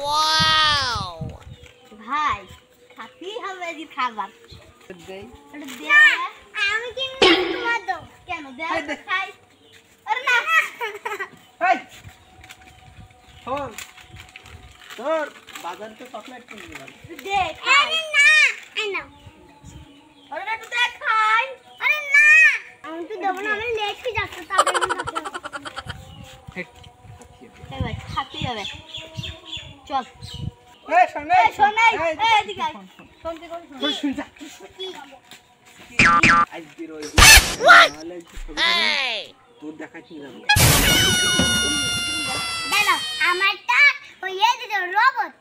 wow ভাই খাতি হবে দি খাবার দেই না আমি কিনবো তোমার দাও কেন দে খাই আরে না এই তোর তোর বাজার তো চকলেট কিনে দিলাম দে আরে না আই না আরে না তুই দেখ খাই আরে না আমি তো দেব না আমি লেট হয়ে যাচ্ছে তাড়াতাড়ি খাতে এই ভাই খাতি হবে চল এই শোনে শোনাই এই এদিকে আয় শুনতে কোন শুন যা কি আজ দির ওই নালে তোর দেখাচ্ছি যাবো দাঁড়াও আমারটা ওই এই যে রোবট